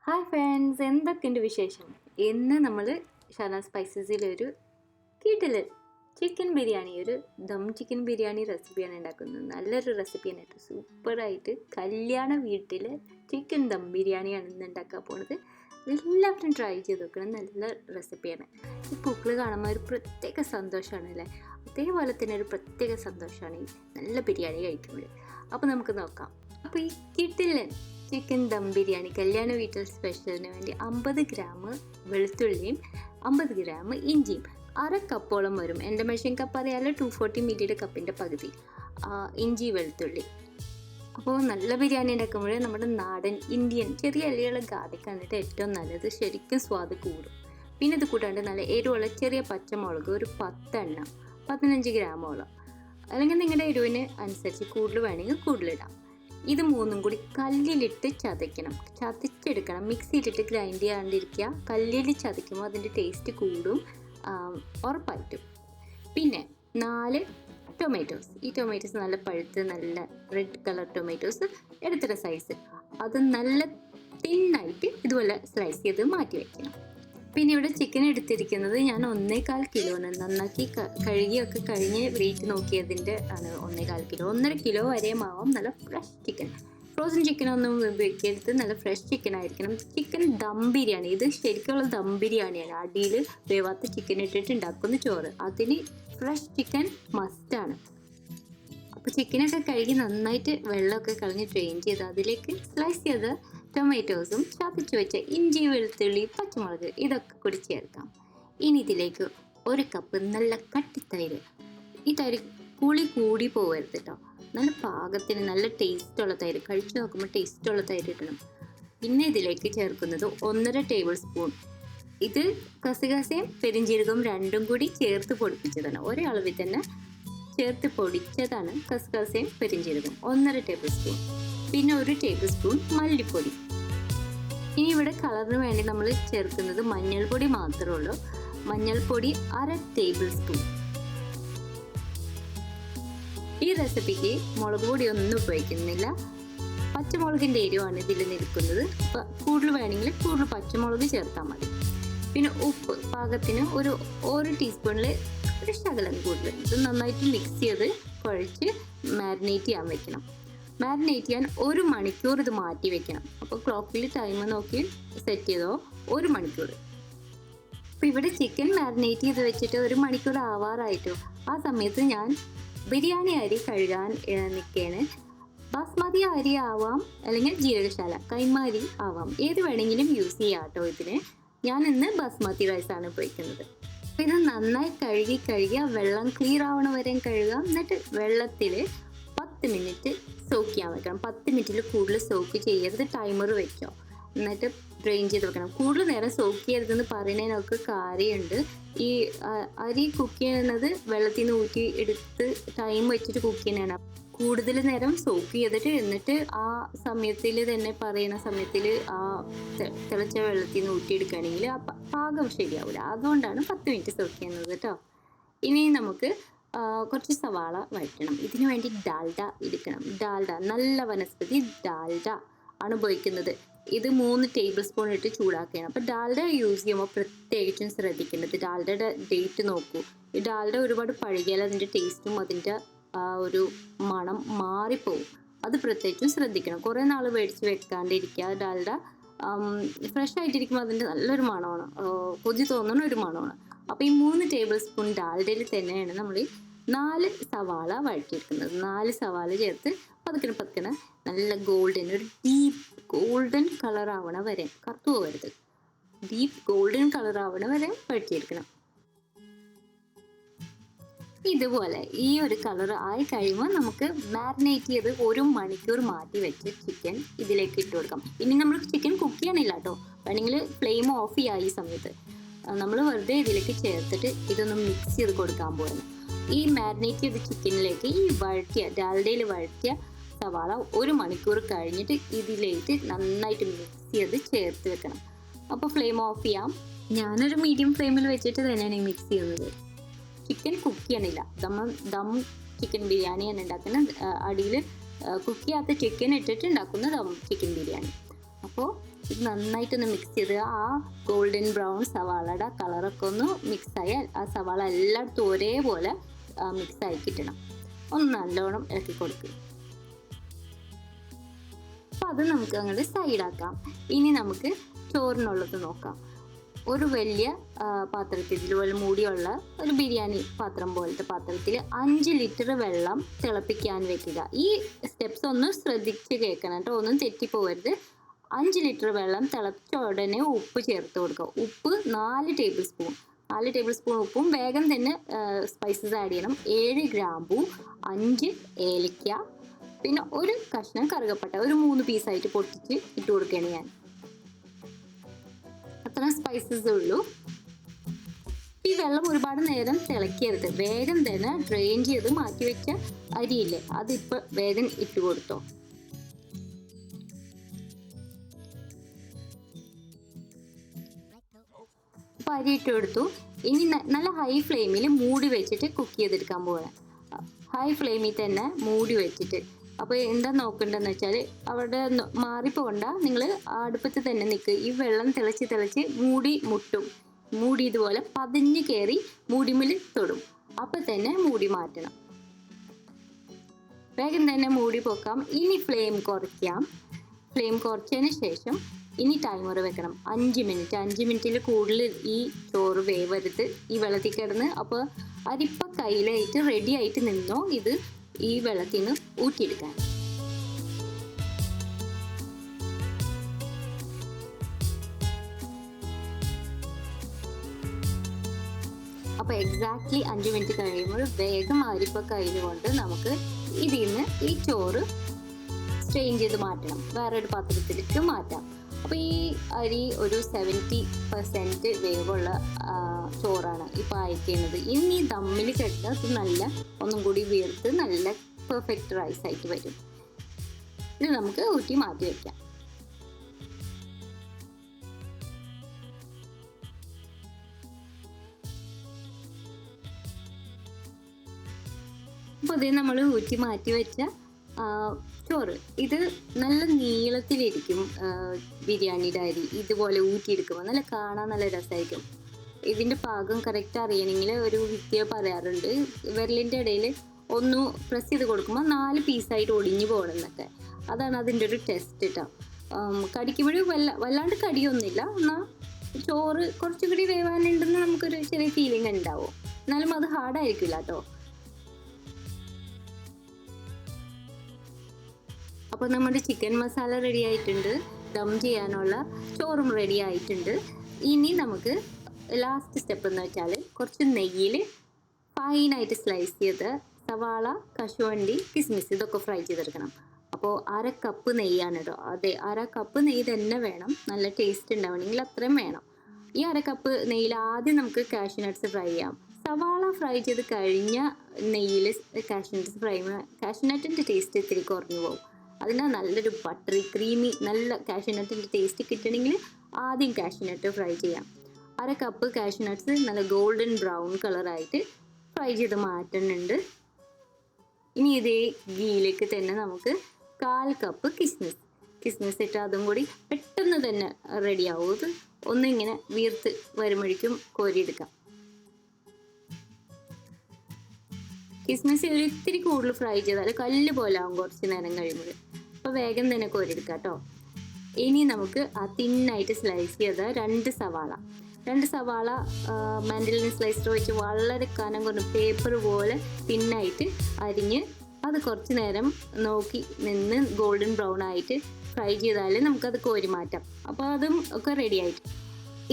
Hi friends, എന്തൊക്കെയുണ്ട് വിശേഷം? ഇന്ന് നമ്മൾ ഷാന സ്പൈസസിലൊരു കിടിലൻ ചിക്കൻ ബിരിയാണി, ഒരു ദം ചിക്കൻ ബിരിയാണി റെസിപ്പിയാണ് ഉണ്ടാക്കുന്നത്. നല്ലൊരു റെസിപ്പിയാണ് കേട്ടോ, സൂപ്പറായിട്ട് കല്യാണ വീട്ടിൽ ചിക്കൻ ദം ബിരിയാണിയാണ് ഇന്ന് ഉണ്ടാക്കാൻ പോണത്. എല്ലാവരും ട്രൈ ചെയ്ത് നോക്കണം, നല്ല റെസിപ്പിയാണ്. ഈ പൂക്കൾ കാണുമ്പോൾ ഒരു പ്രത്യേക സന്തോഷമാണ് അല്ലേ? അതേപോലെ തന്നെ ഒരു പ്രത്യേക സന്തോഷമാണ് ഈ നല്ല ബിരിയാണി കഴിക്കുമ്പോൾ. അപ്പോൾ നമുക്ക് നോക്കാം. അപ്പോൾ ഈ കിടിലൻ ചിക്കൻ ദം ബിരിയാണി കല്യാണ വീട്ടിൽ സ്പെഷ്യലിന് വേണ്ടി 50 ഗ്രാം വെളുത്തുള്ളിയും 50 ഗ്രാം ഇഞ്ചിയും, അര കപ്പോളം വരും. എൻ്റെ മെഷറിംഗ് കപ്പ് അറിയാലോ, 240 ml കപ്പിൻ്റെ പകുതി ഇഞ്ചി വെളുത്തുള്ളി. അപ്പോൾ നല്ല ബിരിയാണി ഉണ്ടാക്കുമ്പോൾ നമ്മുടെ നാടൻ ഇന്ത്യൻ ചെറിയ അല്ലിയുള്ള ഗാർലിക് കണ്ടിട്ട് ഏറ്റവും നല്ലത്, ശരിക്കും സ്വാദ് കൂടും. പിന്നെ ഇത് കൂട്ടാണ്ട് നല്ല എരിവുള്ള ചെറിയ പച്ചമുളക് ഒരു 10 എണ്ണം, 15 ഗ്രാമോളം, അല്ലെങ്കിൽ നിങ്ങളുടെ എരിവിന് അനുസരിച്ച് കൂടുതൽ വേണമെങ്കിൽ കൂടുതലിടാം. ഇത് മൂന്നും കൂടി കല്ലിലിട്ട് ചതച്ചെടുക്കണം. മിക്സിയിലിട്ട് ഗ്രൈൻഡ് ചെയ്യാണ്ടിരിക്കുക. കല്ലിൽ ചതയ്ക്കുമ്പോൾ അതിൻ്റെ ടേസ്റ്റ് കൂടും ഉറപ്പായിട്ടും. പിന്നെ 4 ടൊമാറ്റോസ്. ഈ ടൊമാറ്റോസ് നല്ല പഴുത്ത് നല്ല റെഡ് കളർ ടൊമാറ്റോസ് എടുത്തിട്ട് സൈസ്, അത് നല്ല തിന്നായിട്ട് ഇതുപോലെ സ്ലൈസ് ചെയ്ത് മാറ്റി വയ്ക്കണം. പിന്നെ ഇവിടെ ചിക്കൻ എടുത്തിരിക്കുന്നത് ഞാൻ 1.25 കിലോന് നന്നാക്കി കഴുകിയൊക്കെ കഴിഞ്ഞ് വെയിറ്റ് നോക്കിയതിൻ്റെ ആണ് 1.25 കിലോ. 1.5 കിലോ വരെയും ആവാം. നല്ല ഫ്രഷ് ചിക്കൻ, ഫ്രോസൺ ചിക്കനൊന്നും ഉപയോഗിക്കരുത്, നല്ല ഫ്രഷ് ചിക്കൻ ആയിരിക്കണം. ചിക്കൻ ദം ബിരിയാണി, ഇത് ശരിക്കുള്ള ദം ബിരിയാണിയാണ്. അടിയിൽ വേവാത്ത ചിക്കൻ ഇട്ടിട്ട് ഉണ്ടാക്കുന്ന ചോറ്, അതിന് ഫ്രഷ് ചിക്കൻ മസ്റ്റാണ്. അപ്പോൾ ചിക്കനൊക്കെ കഴുകി നന്നായിട്ട് വെള്ളമൊക്കെ കളഞ്ഞ് ഡ്രെയിൻ ചെയ്ത് അതിലേക്ക് സ്ലൈസ് ചെയ്ത് ടൊമാറ്റോസും ചതച്ച് വെച്ച ഇഞ്ചി വെളുത്തുള്ളി പച്ചമുളക് ഇതൊക്കെ കൂടി ചേർക്കാം. ഇനി ഇതിലേക്ക് 1 കപ്പ് നല്ല കട്ടിത്തൈര്. ഈ തൈര് പുളി കൂടി പോകരുത് കേട്ടോ, നല്ല പാകത്തിന് നല്ല ടേസ്റ്റുള്ള തൈര്, കഴിച്ചു നോക്കുമ്പോൾ ടേസ്റ്റുള്ള തൈര് ഇടണം. പിന്നെ ഇതിലേക്ക് ചേർക്കുന്നത് 1.5 ടേബിൾ സ്പൂൺ. ഇത് കസകസയും പെരിഞ്ചീരകവും രണ്ടും കൂടി ചേർത്ത് പൊടിപ്പിച്ചതാണ്, ഒരേ അളവിൽ തന്നെ ചേർത്ത് പൊടിച്ചതാണ് കസകസയും പെരിഞ്ചീരകം. 1.5 ടേബിൾ സ്പൂൺ. പിന്നെ 1 ടേബിൾ സ്പൂൺ മല്ലിപ്പൊടി. ഇനി ഇവിടെ കളറിന് വേണ്ടി നമ്മൾ ചേർക്കുന്നത് മഞ്ഞൾപ്പൊടി മാത്രമേ ഉള്ളൂ. മഞ്ഞൾപ്പൊടി 1/2 ടേബിൾ സ്പൂൺ. ഈ റെസിപ്പിക്ക് മുളക് പൊടി ഒന്നും ഉപയോഗിക്കുന്നില്ല, പച്ചമുളകിൻ്റെ എരിവാണ് ഇതിൽ നിൽക്കുന്നത്. അപ്പം കൂടുതൽ വേണമെങ്കിൽ കൂടുതൽ പച്ചമുളക് ചേർത്താൽ മതി. പിന്നെ ഉപ്പ് പാകത്തിന് ഒരു ടീസ്പൂണിൽ ഒരു ശകലം കൂടുതൽ. ഇത് നന്നായിട്ട് മിക്സ് ചെയ്ത് കുഴച്ച് മാരിനേറ്റ് ചെയ്യാൻ വെക്കണം. മാരിനേറ്റ് ചെയ്യാൻ 1 മണിക്കൂർ ഇത് മാറ്റി വെക്കണം. അപ്പോൾ ക്ലോക്കിൽ ടൈം നോക്കി സെറ്റ് ചെയ്തോ 1 മണിക്കൂർ. അപ്പോൾ ഇവിടെ ചിക്കൻ മാരിനേറ്റ് ചെയ്ത് വെച്ചിട്ട് 1 മണിക്കൂർ ആവാറായിട്ടു. ആ സമയത്ത് ഞാൻ ബിരിയാണി അരി കഴുകാൻ നിൽക്കുകയാണ്. ബാസ്മതി അരി ആവാം, അല്ലെങ്കിൽ ജീരകശാല കൈമ അരി ആവാം, ഏത് വേണമെങ്കിലും യൂസ് ചെയ്യാം കേട്ടോ. ഇതിന് ഞാൻ ഇന്ന് ബാസ്മതി റൈസാണ് ഉപയോഗിക്കുന്നത്. അപ്പോൾ ഇത് നന്നായി കഴുകി ആ വെള്ളം ക്ലിയർ ആവണ വരെ കഴുകാം. എന്നിട്ട് വെള്ളത്തിൽ 10 മിനിറ്റ് സോക്ക് ചെയ്യാൻ വെക്കണം. 10 മിനിറ്റിൽ കൂടുതൽ സോക്ക് ചെയ്യരുത്, ടൈമർ വെക്കാം. എന്നിട്ട് ഡ്രെയിൻ ചെയ്ത് വെക്കണം. കൂടുതൽ നേരം സോക്ക് ചെയ്യരുതെന്ന് പറയുന്നതിനൊക്കെ കാര്യമുണ്ട്. ഈ അരി കുക്ക് ചെയ്യുന്നത് വെള്ളത്തിൽ നിന്ന് ഊറ്റി എടുത്ത് ടൈം വെച്ചിട്ട് കുക്ക് ചെയ്യുന്നതാണ്. കൂടുതൽ നേരം സോക്ക് ചെയ്തിട്ട് എന്നിട്ട് ആ സമയത്തിൽ തന്നെ പറയുന്ന സമയത്തിൽ ആ തിളച്ച വെള്ളത്തിൽ നിന്ന് ഊറ്റിയെടുക്കുകയാണെങ്കിൽ ആ പാകം ശരിയാവില്ല. അതുകൊണ്ടാണ് 10 മിനിറ്റ് സോക്ക് ചെയ്യുന്നത് കേട്ടോ. ഇനി നമുക്ക് കുറച്ച് സവാള വഴറ്റണം. ഇതിനു വേണ്ടി ഡാൽഡ എടുക്കണം. ഡാൽഡ നല്ല വനസ്പതി ഡാൽഡ ആണ് ഉപയോഗിക്കുന്നത്. ഇത് 3 ടേബിൾ സ്പൂൺ ഇട്ട് ചൂടാക്കണം. അപ്പോൾ ഡാൽഡ യൂസ് ചെയ്യുമ്പോൾ പ്രത്യേകിച്ചും ശ്രദ്ധിക്കേണ്ടത് ഡാൽഡയുടെ ഡേറ്റ് നോക്കൂ. ഈ ഡാൽഡ ഒരുപാട് പഴകിയാൽ അതിൻ്റെ ടേസ്റ്റും അതിൻ്റെ ഒരു മണം മാറിപ്പോവും. അത് പ്രത്യേകിച്ചും ശ്രദ്ധിക്കണം. കുറേ നാൾ മേടിച്ച് വെക്കാണ്ടിരിക്കുക. ഡാൽഡ ഫ്രഷ് ആയിട്ടിരിക്കുമ്പോൾ അതിൻ്റെ നല്ലൊരു മണമാണ്, കൊതി തോന്നുന്ന ഒരു മണമാണ്. അപ്പോൾ ഈ 3 ടേബിൾ സ്പൂൺ ഡാൽഡയിൽ തന്നെയാണ് നമ്മൾ 4 സവാള വഴറ്റിയെടുക്കുന്നത്. 4 സവാള ചേർത്ത് പതുക്കനെ നല്ല ഒരു ഡീപ്പ് ഗോൾഡൻ കളർ ആവണ വരെ, കറുത്തു പോകരുത്, ഡീപ്പ് ഗോൾഡൻ കളർ ആവണ വരെ വഴറ്റിയെടുക്കണം. ഇതുപോലെ ഈ ഒരു കളർ ആയി കഴിയുമ്പോൾ നമുക്ക് മാരിനേറ്റ് ചെയ്ത് 1 മണിക്കൂർ മാറ്റി വെച്ച് ചിക്കൻ ഇതിലേക്ക് ഇട്ട് കൊടുക്കാം. ഇനി നമ്മൾ ചിക്കൻ കുക്ക് ചെയ്യണില്ല കേട്ടോ, വേണമെങ്കിൽ ഫ്ലെയിം ഓഫ് ചെയ്യാം. ഈ സമയത്ത് നമ്മൾ വെറുതെ ഇതിലേക്ക് ചേർത്തിട്ട് ഇതൊന്ന് മിക്സ് ചെയ്ത് കൊടുക്കാൻ പോകുന്നു. ഈ മാരിനേറ്റ് ചെയ്ത ചിക്കനിലേക്ക് ഈ ഡാൽഡയിൽ വഴറ്റിയ സവാള 1 മണിക്കൂർ കഴിഞ്ഞിട്ട് ഇതിലേക്ക് നന്നായിട്ട് മിക്സ് ചെയ്ത് ചേർത്ത് വെക്കണം. അപ്പോൾ ഫ്ലെയിം ഓഫ് ചെയ്യാം. ഞാനൊരു മീഡിയം ഫ്ലെയിമിൽ വെച്ചിട്ട് തന്നെയാണ് മിക്സ് ചെയ്യുന്നത്. ചിക്കൻ കുക്ക് ചെയ്യണില്ല, ദം ചിക്കൻ ബിരിയാണിയാണ് ഉണ്ടാക്കുന്നത്. അടിയിൽ കുക്ക് ചെയ്യാത്ത ചിക്കൻ ഇട്ടിട്ട് ഉണ്ടാക്കുന്ന ദം ചിക്കൻ ബിരിയാണി. അപ്പോൾ ഇത് നന്നായിട്ടൊന്ന് മിക്സ് ചെയ്ത് ആ ഗോൾഡൻ ബ്രൗൺ സവാളയുടെ കളറൊക്കെ ഒന്ന് മിക്സായി ആ സവാള എല്ലായിടത്തും ഒരേപോലെ മിക്സായി കിട്ടണം. ഒന്ന് നല്ലോണം ഇളക്കി കൊടുക്കുക. അപ്പം അത് നമുക്ക് അങ്ങോട്ട് സൈഡാക്കാം. ഇനി നമുക്ക് ചോറിനുള്ളത് നോക്കാം. ഒരു വലിയ പാത്രത്തിൽ ഇതുപോലെ മൂടിയുള്ള ഒരു ബിരിയാണി പാത്രം പോലത്തെ പാത്രത്തിൽ 5 ലിറ്റർ വെള്ളം തിളപ്പിക്കാൻ വെക്കുക. ഈ സ്റ്റെപ്സ് ഒന്ന് ശ്രദ്ധിച്ച് കേൾക്കണം കേട്ടോ, ഒന്നും തെറ്റിപ്പോകരുത്. 5 ലിറ്റർ വെള്ളം തിളച്ച ഉടനെ ഉപ്പ് ചേർത്ത് കൊടുക്കുക. ഉപ്പ് 4 ടേബിൾ സ്പൂൺ ഉപ്പും. വേഗം തന്നെ സ്പൈസസ് ആഡ് ചെയ്യണം. 7 ഗ്രാമ്പൂ, 5 ഏലക്ക, പിന്നെ ഒരു കഷ്ണം കറുകപ്പട്ട, ഒരു 3 പീസായിട്ട് പൊട്ടിച്ച് ഇട്ട് കൊടുക്കുകയാണ് ഞാൻ. അത്ര സ്പൈസസ് ഉള്ളൂ. ഈ വെള്ളം ഒരുപാട് നേരം തിളക്കരുത്. വേഗം തന്നെ ഡ്രെയിൻ ചെയ്ത് മാറ്റി വെച്ച അരിയില്ലേ, അതിപ്പോൾ വേഗം ഇട്ട് കൊടുത്തോ. അപ്പോൾ അരി ഇട്ട് കൊടുത്തു. ഇനി നല്ല ഹൈ ഫ്ലെയിമിൽ മൂടി വെച്ചിട്ട് കുക്ക് ചെയ്തെടുക്കാൻ പോകണം. ഹൈ ഫ്ലെയിമിൽ തന്നെ മൂടി വെച്ചിട്ട്. അപ്പോൾ എന്താ നോക്കേണ്ടതെന്ന് വെച്ചാൽ അവിടെ മാറിപ്പോകണ്ട, നിങ്ങൾ അടുപ്പത്ത് തന്നെ നിൽക്കുക. ഈ വെള്ളം തിളച്ച് മൂടി മുട്ടും. മൂടി ഇതുപോലെ പതിഞ്ഞ് കയറി മൂടിമിൽ തൊടും. അപ്പം തന്നെ മൂടി മാറ്റണം. വേഗം തന്നെ മൂടി പൊക്കാം. ഇനി ഫ്ലെയിം കുറയ്ക്കാം. ഫ്ലെയിം കുറച്ചതിന് ശേഷം ഇനി ടൈമർ വെക്കണം 5 മിനിറ്റ്. 5 മിനിറ്റിൽ കൂടുതൽ ഈ ചോറ് വേവരുത് ഈ വെള്ളത്തിൽ കിടന്ന്. അപ്പോൾ അരിപ്പ കയ്യിലായിട്ട് റെഡി ആയിട്ട് നിന്നോ ഇത് ഈ വെള്ളത്തിൽ നിന്ന് ഊറ്റിയെടുക്കാൻ. അപ്പോൾ എക്സാക്ട്ലി 5 മിനിറ്റ് കഴിയുമ്പോൾ വേഗം അരിപ്പ കയ്യിൽ കൊണ്ട് നമുക്ക് ഇതിൽ നിന്ന് ഈ ചോറ് സ്ട്രെയിൻ ചെയ്ത് മാറ്റണം. വേറൊരു പാത്രത്തിലേക്ക് മാറ്റാം. അപ്പോൾ ഈ അരി ഒരു 70% വേവുള്ള ചോറാണ് ഇപ്പോൾ അയക്കുന്നത്. ഇനി ദമ്മിൽ കിടന്ന് അത് നല്ല ഒന്നും കൂടി വീർത്ത് നല്ല പെർഫെക്റ്റ് റൈസ് ആയിട്ട് വരും. ഇത് നമുക്ക് ഊറ്റി മാറ്റി വയ്ക്കാം. അപ്പോൾ ഇത് നമ്മൾ ഊറ്റി മാറ്റി വെച്ച ചോറ്, ഇത് നല്ല നീളത്തിലിരിക്കും. ബിരിയാണിയുടെ അരി ഇതുപോലെ ഊറ്റിയെടുക്കുമ്പോൾ നല്ല കാണാൻ നല്ല രസമായിരിക്കും. ഇതിൻ്റെ പാകം കറക്റ്റ് അറിയണമെങ്കിൽ ഒരു വിദ്യ പറയാറുണ്ട്, വിരലിൻ്റെ ഇടയിൽ ഒന്ന് പ്രസ് ചെയ്ത് കൊടുക്കുമ്പോൾ 4 പീസായിട്ട് ഒടിഞ്ഞു പോകണം എന്നൊക്കെ. അതാണ് അതിൻ്റെ ഒരു ടെസ്റ്റ് കേട്ടോ. കടിക്കുമ്പോഴും വല്ലാണ്ട് കടിയൊന്നുമില്ല, എന്നാൽ ചോറ് കുറച്ചുകൂടി വേവാനുണ്ടെന്ന് നമുക്കൊരു ചെറിയ ഫീലിംഗ് ഉണ്ടാവും. എന്നാലും അത് ഹാർഡായിരിക്കില്ല കേട്ടോ. അപ്പോൾ നമ്മുടെ ചിക്കൻ മസാല റെഡി ആയിട്ടുണ്ട്. ദം ചെയ്യാനുള്ള ചോറും റെഡി ആയിട്ടുണ്ട്. ഇനി നമുക്ക് ലാസ്റ്റ് സ്റ്റെപ്പ് എന്ന് വെച്ചാൽ കുറച്ച് നെയ്യിൽ ഫൈനായിട്ട് സ്ലൈസ് ചെയ്ത് സവാള, കശുവണ്ടി, കിസ്മിസ് ഇതൊക്കെ ഫ്രൈ ചെയ്തെടുക്കണം. അപ്പോൾ 1/2 കപ്പ് നെയ്യാണ് കേട്ടോ. അതെ, 1/2 കപ്പ് നെയ്യ് തന്നെ വേണം. നല്ല ടേസ്റ്റ് ഉണ്ടാവണമെങ്കിൽ അത്രയും വേണം. ഈ 1/2 കപ്പ് നെയ്യിൽ ആദ്യം നമുക്ക് കാഷ്യൂ നട്ട്സ് ഫ്രൈ ചെയ്യാം. സവാള ഫ്രൈ ചെയ്ത് കഴിഞ്ഞ നെയ്യിൽ കാഷ്യൂ നട്ട്സ് ഫ്രൈ ചെയ്യുമ്പോൾ കാഷ്യൂ നട്ടിൻ്റെ ടേസ്റ്റ് ഇത്തിരി കുറഞ്ഞു പോകും. അതിന് നല്ലൊരു ബട്ടറി ക്രീമി നല്ല കാഷ്യൂ നട്ടിൻ്റെ ടേസ്റ്റ് കിട്ടണമെങ്കിൽ ആദ്യം കാഷ്യൂ നട്ട് ഫ്രൈ ചെയ്യാം. 1/2 കപ്പ് കാഷ്യൂ നട്ട്സ് നല്ല ഗോൾഡൻ ബ്രൗൺ കളറായിട്ട് ഫ്രൈ ചെയ്ത് മാറ്റുന്നുണ്ട്. ഇനി ഇതേ ഗീയിലേക്ക് തന്നെ നമുക്ക് 1/4 കപ്പ് കിസ്മിസ് ഇട്ട് അതും കൂടി പെട്ടെന്ന് തന്നെ റെഡിയാവും. ഇത് ഒന്നിങ്ങനെ വീർത്ത് വരുമ്പോഴേക്കും കോരിയെടുക്കാം. കിസ്മിസ് ഒരിത്തിരി കൂടുതൽ ഫ്രൈ ചെയ്താൽ കല്ല് പോലെ ആവും കുറച്ച് നേരം കഴിയുമ്പോൾ. അപ്പോൾ വേഗം തന്നെ കോരിയെടുക്കാം കേട്ടോ. ഇനി നമുക്ക് ആ തിന്നായിട്ട് സ്ലൈസ് ചെയ്ത 2 സവാള മാൻഡലിൻ സ്ലൈസർ വെച്ച് വളരെ കനം കൊണ്ട് പേപ്പർ പോലെ തിന്നായിട്ട് അരിഞ്ഞ് അത് കുറച്ച് നേരം നോക്കി നിന്ന് ഗോൾഡൻ ബ്രൗൺ ആയിട്ട് ഫ്രൈ ചെയ്താൽ നമുക്കത് കോരി മാറ്റാം. അപ്പോൾ അതും ഒക്കെ റെഡി ആയിട്ട്.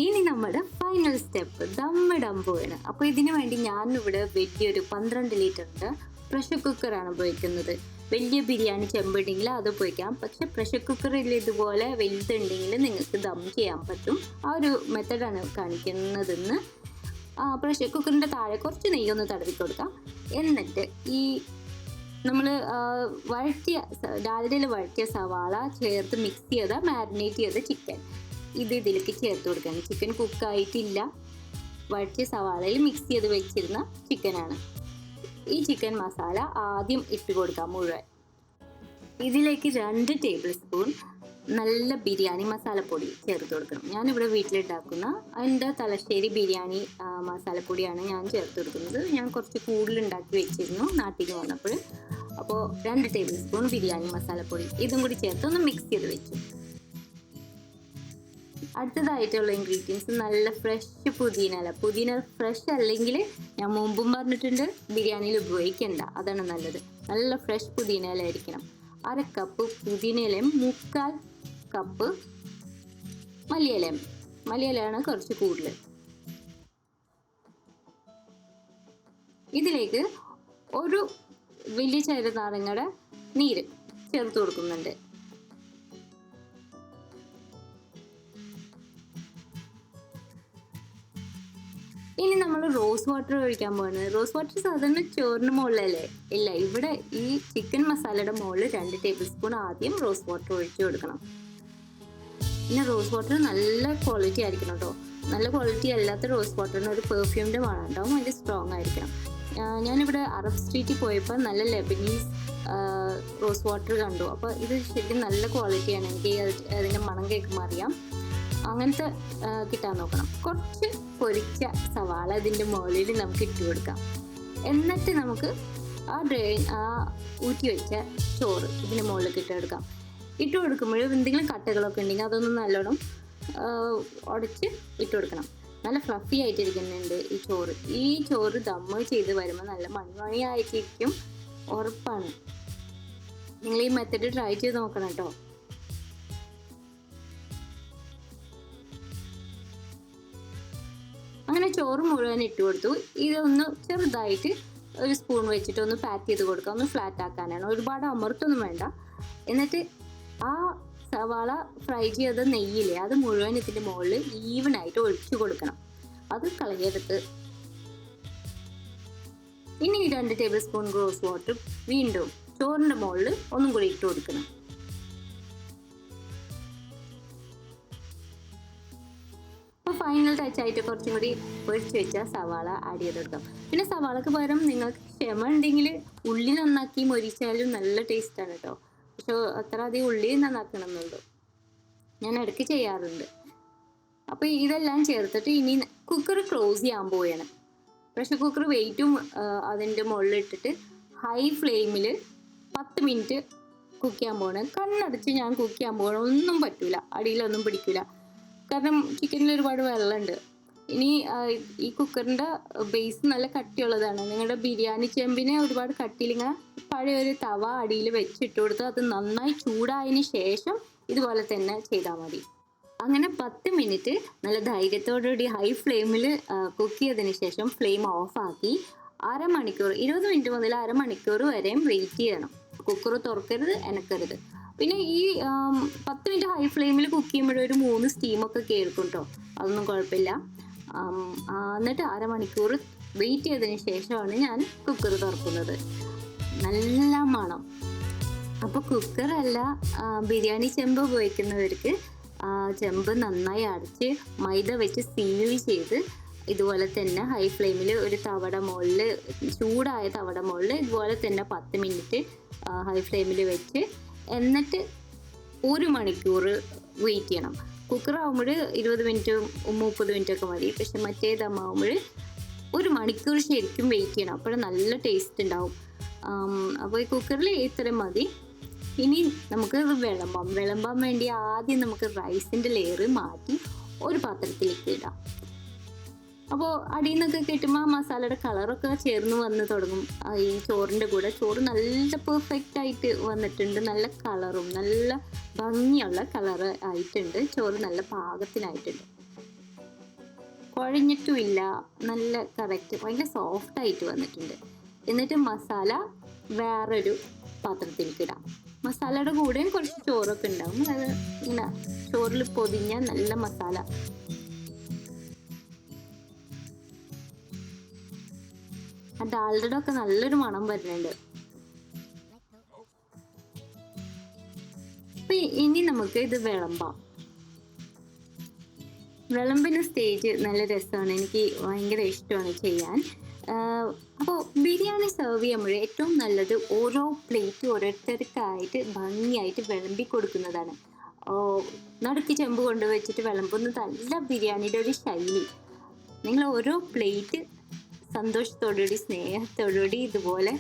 ഇനി നമ്മുടെ ഫൈനൽ സ്റ്റെപ്പ് ദമ്മിടാൻ പോവുകയാണ്. അപ്പോൾ ഇതിനു വേണ്ടി ഞാനിവിടെ വലിയൊരു 12 ലിറ്ററിൻ്റെ പ്രഷർ കുക്കറാണ് ഉപയോഗിക്കുന്നത്. വലിയ ബിരിയാണി ചെമ്പുണ്ടെങ്കിൽ അത് ഉപയോഗിക്കാം. പക്ഷെ പ്രഷർ കുക്കറിൽ ഇതുപോലെ വലുതുണ്ടെങ്കിൽ നിങ്ങൾക്ക് ദം ചെയ്യാൻ പറ്റും. ആ ഒരു മെത്തഡാണ് കാണിക്കുന്നതെന്ന്. പ്രഷർ കുക്കറിൻ്റെ താഴെ കുറച്ച് നെയ്യൊന്ന് തടവി കൊടുക്കാം. എന്നിട്ട് ഈ നമ്മൾ ഡാൽഡയിൽ വഴറ്റിയ സവാള ചേർത്ത് മിക്സ് ചെയ്ത മാരിനേറ്റ് ചെയ്ത ചിക്കൻ ഇതിലേക്ക് ചേർത്ത് കൊടുക്കണം. ചിക്കൻ കുക്കായിട്ടില്ല, വഴറ്റിയ സവാളയിൽ മിക്സ് ചെയ്ത് വെച്ചിരുന്ന ചിക്കനാണ്. ഈ ചിക്കൻ മസാല ആദ്യം ഇട്ട് കൊടുക്കാം മുഴുവൻ. ഇതിലേക്ക് 2 ടേബിൾ സ്പൂൺ നല്ല ബിരിയാണി മസാലപ്പൊടി ചേർത്ത് കൊടുക്കണം. ഞാനിവിടെ വീട്ടിലുണ്ടാക്കുന്ന എൻ്റെ തലശ്ശേരി ബിരിയാണി മസാലപ്പൊടിയാണ് ഞാൻ ചേർത്ത് കൊടുക്കുന്നത്. ഞാൻ കുറച്ച് കൂടുതൽ ഉണ്ടാക്കി വെച്ചിരുന്നു നാട്ടിൽ വന്നപ്പോൾ. അപ്പോൾ 2 ടേബിൾ സ്പൂൺ ബിരിയാണി മസാലപ്പൊടി ഇതും കൂടി ചേർത്ത് ഒന്ന് മിക്സ് ചെയ്ത് വെച്ചു. അടുത്തതായിട്ടുള്ള ഇൻഗ്രീഡിയൻസ് നല്ല ഫ്രഷ് പുതിന ഫ്രഷ് അല്ലെങ്കിൽ ഞാൻ മുമ്പും പറഞ്ഞിട്ടുണ്ട് ബിരിയാണിയിൽ ഉപയോഗിക്കണ്ട, അതാണ് നല്ലത്. നല്ല ഫ്രഷ് പുതിന ഇല ആയിരിക്കണം. 1/2 കപ്പ് പുതിനയിലയും 3/4 കപ്പ് മല്ലിയിലയാണ് കുറച്ച് കൂടുതൽ. ഇതിലേക്ക് ഒരു വലിയ ചെറുനാരങ്ങയുടെ നീര് ചേർത്ത് കൊടുക്കുന്നുണ്ട്. ഇനി നമ്മൾ റോസ് വാട്ടർ ഒഴിക്കാൻ പോകുന്നത്. റോസ് വാട്ടർ സാധാരണ ചോറിന് മുകളിലല്ലേ? ഇല്ല, ഇവിടെ ഈ ചിക്കൻ മസാലയുടെ മുകളിൽ 2 ടേബിൾ സ്പൂൺ ആദ്യം റോസ് വാട്ടർ ഒഴിച്ചു കൊടുക്കണം. പിന്നെ റോസ് വാട്ടർ നല്ല ക്വാളിറ്റി ആയിരിക്കണം കേട്ടോ. നല്ല ക്വാളിറ്റി അല്ലാത്ത റോസ് വാട്ടറിന് ഒരു പെർഫ്യൂമിൻ്റെ മണം ഉണ്ടാവും, അതിൻ്റെ സ്ട്രോങ് ആയിരിക്കണം. ഞാനിവിടെ അറബ് സ്ട്രീറ്റിൽ പോയപ്പോൾ നല്ല ലെബനീസ് റോസ് വാട്ടർ കണ്ടു. അപ്പോൾ ഇത് ശരിക്കും നല്ല ക്വാളിറ്റിയാണ്. എനിക്ക് അതിൻ്റെ മണം കേൾക്കുമ്പോൾ അറിയാം. അങ്ങനത്തെ കിട്ടാൻ നോക്കണം. കുറച്ച് പൊരിച്ച സവാള ഇതിൻ്റെ മുകളിൽ നമുക്ക് ഇട്ട് കൊടുക്കാം. എന്നിട്ട് നമുക്ക് ഊറ്റി വെച്ച ചോറ് ഇതിൻ്റെ മുകളിലേക്ക് ഇട്ട് കൊടുക്കാം. ഇട്ട് കൊടുക്കുമ്പോൾ എന്തെങ്കിലും കട്ടകളൊക്കെ ഉണ്ടെങ്കിൽ അതൊന്നും നല്ലോണം ഉടച്ച് ഇട്ട് കൊടുക്കണം. നല്ല ഫ്ലഫി ആയിട്ടിരിക്കുന്നുണ്ട് ഈ ചോറ് ദമ്മ് ചെയ്ത് വരുമ്പോൾ നല്ല മണിയായിരിക്കും, ഉറപ്പാണ്. നിങ്ങൾ ഈ മെത്തഡ് ട്രൈ ചെയ്ത് നോക്കണം കേട്ടോ. അങ്ങനെ ചോറ് മുഴുവൻ ഇട്ട് കൊടുത്തു. ഇതൊന്ന് ചെറുതായിട്ട് ഒരു സ്പൂൺ വെച്ചിട്ട് ഒന്ന് പാക്ക് ചെയ്ത് കൊടുക്കുക. ഒന്ന് ഫ്ലാറ്റ് ആക്കാനാണ്, ഒരുപാട് അമർത്തൊന്നും വേണ്ട. എന്നിട്ട് ആ സവാള ഫ്രൈ ചെയ്ത നെയ്യില്ലേ അത് മുഴുവൻ ഇതിൻ്റെ മുകളിൽ ഈവനായിട്ട് ഒഴിച്ചു കൊടുക്കണം. അത് കളയരുത്. ഇനി 2 ടേബിൾ സ്പൂൺ റോസ് വാട്ടർ വീണ്ടും ചോറിൻ്റെ മുകളിൽ ഒന്നും കൂടി ഇട്ട് കൊടുക്കണം. അപ്പോൾ ഫൈനൽ ടച്ച് ആയിട്ട് കുറച്ചും കൂടി പൊരിച്ച് വെച്ചാൽ സവാള ആഡ് ചെയ്ത് കൊടുക്കാം. പിന്നെ സവാളക്ക് പകരം നിങ്ങൾക്ക് ക്ഷമ ഉണ്ടെങ്കിൽ ഉള്ളി നന്നാക്കി മൊരിച്ചാലും നല്ല ടേസ്റ്റാണ് കേട്ടോ. പക്ഷെ അത്ര അധികം ഉള്ളി നന്നാക്കണം എന്നുള്ളൂ, ഞാൻ ഇടയ്ക്ക് ചെയ്യാറുണ്ട്. അപ്പോൾ ഇതെല്ലാം ചേർത്തിട്ട് ഇനി കുക്കർ ക്ലോസ് ചെയ്യാൻ പോവുകയാണ്. പ്രഷർ കുക്കർ വെയിറ്റും അതിൻ്റെ മുകളിലിട്ടിട്ട് ഹൈ ഫ്ലെയിമിൽ 10 മിനിറ്റ് കുക്ക് ചെയ്യാൻ പോകണം. കണ്ണടച്ച് ഞാൻ കുക്ക് ചെയ്യാൻ പോകണം, ഒന്നും പറ്റൂല, അടിയിലൊന്നും പിടിക്കില്ല. കാരണം ചിക്കനിൽ ഒരുപാട് വെള്ളമുണ്ട്. ഇനി ഈ കുക്കറിൻ്റെ ബേസ് നല്ല കട്ടിയുള്ളതാണ്. നിങ്ങളുടെ ബിരിയാണി ചെമ്പിനെ ഒരുപാട് കട്ടിയിലിങ്ങനെ പഴയ ഒരു തവ അടിയിൽ വെച്ചിട്ട് കൊടുത്ത് അത് നന്നായി ചൂടായതിന് ശേഷം ഇതുപോലെ തന്നെ ചെയ്താൽ മതി. അങ്ങനെ 10 മിനിറ്റ് നല്ല ധൈര്യത്തോടുകൂടി ഹൈ ഫ്ലെയിമിൽ കുക്ക് ചെയ്തതിന് ശേഷം ഫ്ലെയിം ഓഫാക്കി 1/2 മണിക്കൂർ 20 മിനിറ്റ് മുതൽ 1/2 മണിക്കൂർ വരെയും വെയിറ്റ് ചെയ്യണം. കുക്കർ തുറക്കരുത്, അനക്കരുത്. പിന്നെ ഈ 10 മിനിറ്റ് ഹൈ ഫ്ലെയിമിൽ കുക്ക് ചെയ്യുമ്പോഴൊരു 3 സ്റ്റീമൊക്കെ കേൾക്കും കേട്ടോ, അതൊന്നും കുഴപ്പമില്ല. എന്നിട്ട് 1/2 മണിക്കൂർ വെയിറ്റ് ചെയ്തതിന് ശേഷമാണ് ഞാൻ കുക്കർ തുറക്കുന്നത്. നല്ല മണം. അപ്പോൾ കുക്കറല്ല, ബിരിയാണി ചെമ്പ് ഉപയോഗിക്കുന്നവർക്ക് ചെമ്പ് നന്നായി അടച്ച് മൈദ വെച്ച് സീൽ ചെയ്ത് ഇതുപോലെ തന്നെ ഹൈ ഫ്ലെയിമിൽ ഒരു തവട മുകളിൽ ചൂടായ തവട മുകളിൽ ഇതുപോലെ തന്നെ 10 മിനിറ്റ് ഹൈ ഫ്ലെയിമിൽ വെച്ച് എന്നിട്ട് 1 മണിക്കൂർ വെയിറ്റ് ചെയ്യണം. കുക്കറാകുമ്പോൾ 20 മിനിറ്റ് 30 മിനിറ്റ് ഒക്കെ മതി. പക്ഷെ മറ്റേ ദമ്മാകുമ്പോൾ 1 മണിക്കൂർ ശരിക്കും വെയിറ്റ് ചെയ്യണം, അപ്പോൾ നല്ല ടേസ്റ്റ് ഉണ്ടാവും. അപ്പോൾ ഈ കുക്കറിൽ ഇത്രയും മതി. ഇനി നമുക്ക് വിളമ്പാൻ വേണ്ടി ആദ്യം നമുക്ക് റൈസിൻ്റെ ലെയർ മാറ്റി ഒരു പാത്രത്തിലേക്ക് ഇടാം. അപ്പോൾ അടിയിൽ നിന്നൊക്കെ കിട്ടുമ്പോൾ ആ മസാലയുടെ കളറൊക്കെ ചേർന്ന് വന്ന് തുടങ്ങും. ഈ ചോറിൻ്റെ കൂടെ ചോറ് നല്ല പെർഫെക്റ്റ് ആയിട്ട് വന്നിട്ടുണ്ട്. നല്ല കളറും നല്ല ഭംഗിയുള്ള കളറ് ആയിട്ടുണ്ട്. ചോറ് നല്ല പാകത്തിനായിട്ടുണ്ട്, കുഴഞ്ഞിട്ടുമില്ല, നല്ല കറക്റ്റ് ഭയങ്കര സോഫ്റ്റായിട്ട് വന്നിട്ടുണ്ട്. എന്നിട്ട് മസാല വേറൊരു പാത്രത്തിലേക്ക് ഇടാം. മസാലയുടെ കൂടെയും കുറച്ച് ചോറൊക്കെ ഉണ്ടാവും. അത് ഇങ്ങനെ ചോറിൽ പൊതിഞ്ഞ നല്ല മസാല. ആ ഡാൽഡയുടെ ഒക്കെ നല്ലൊരു മണം വരുന്നുണ്ട്. അപ്പൊ ഇനി നമുക്ക് ഇത് വിളമ്പാം. വിളമ്പിന് സ്റ്റേജ് നല്ല രസമാണ്, എനിക്ക് ഭയങ്കര ഇഷ്ടമാണ് ചെയ്യാൻ. അപ്പോൾ ബിരിയാണി സെർവ് ചെയ്യുമ്പോൾ ഏറ്റവും നല്ലത് ഓരോ പ്ലേറ്റ് ഓരോരുത്തർക്കായിട്ട് ഭംഗിയായിട്ട് വിളമ്പി കൊടുക്കുന്നതാണ്. നടുക്ക് ചെമ്പ് കൊണ്ടുവച്ചിട്ട് വിളമ്പുന്നതല്ല ബിരിയാണിയുടെ ഒരു ശൈലി. നിങ്ങൾ ഓരോ പ്ലേറ്റ് സന്തോഷത്തോടുകൂടി സ്നേഹത്തോടുകൂടി ഇതുപോലെ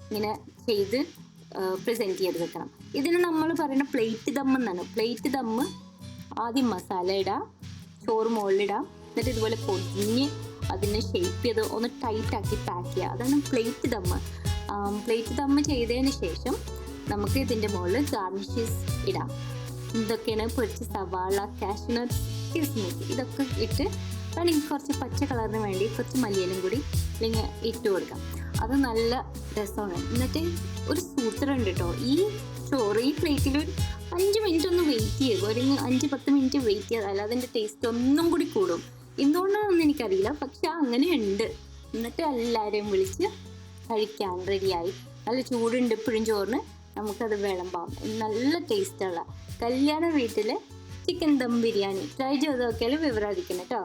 ഇങ്ങനെ ചെയ്ത് പ്രസൻറ്റ് ചെയ്ത് വെക്കണം. ഇതിന് നമ്മൾ പറയുന്ന പ്ലേറ്റ് ദം എന്നാണ്. പ്ലേറ്റ് ദമ്മ് ആദ്യം മസാല ഇടാം, ചോറ് മുകളിലിടാം, എന്നിട്ട് ഇതുപോലെ പൊതിഞ്ഞ് അതിനെ ഷേപ്പ് ചെയ്ത് ഒന്ന് ടൈറ്റാക്കി പാക്ക് ചെയ്യുക. അതാണ് പ്ലേറ്റ് ദമ്മ്. പ്ലേറ്റ് ദമ്മ് ചെയ്തതിന് ശേഷം നമുക്ക് ഇതിൻ്റെ മുകളിൽ ഗാർണിഷസ് ഇടാം. ഇതൊക്കെയാണ് പൊരിച്ച സവാള, കാഷ്നട്ട്സ്, കിസ്മിസ് ഇതൊക്കെ ഇട്ട് വേണമെങ്കിൽ കുറച്ച് പച്ച കളറിന് വേണ്ടി കുറച്ച് മല്ലിയിലും കൂടി ഇല്ലെങ്കിൽ ഇട്ട് കൊടുക്കാം. അത് നല്ല രസമാണ്. എന്നിട്ട് ഒരു സൂത്രമുണ്ട് കേട്ടോ, ഈ ചോറ് ഈ പ്ലേറ്റിൽ ഒരു 5 മിനിറ്റ് ഒന്ന് വെയിറ്റ് ചെയ്യുക, ഒരു 5-10 മിനിറ്റ് വെയിറ്റ് ചെയ്താൽ അതിൻ്റെ ടേസ്റ്റ് ഒന്നും കൂടി കൂടും. എന്തുകൊണ്ടാണെന്ന് എനിക്കറിയില്ല, പക്ഷെ അങ്ങനെയുണ്ട്. എന്നിട്ട് എല്ലാവരെയും വിളിച്ച് കഴിക്കാൻ റെഡിയായി. നല്ല ചൂടുണ്ട് ഇപ്പോഴും ചോറിന്, നമുക്കത് വിളമ്പാം. നല്ല ടേസ്റ്റുള്ള കല്യാണ വീട്ടിൽ ചിക്കൻ ദം ബിരിയാണി ട്രൈ ചെയ്ത് നോക്കിയാൽ വിവരം അറിയിക്കണം കേട്ടോ.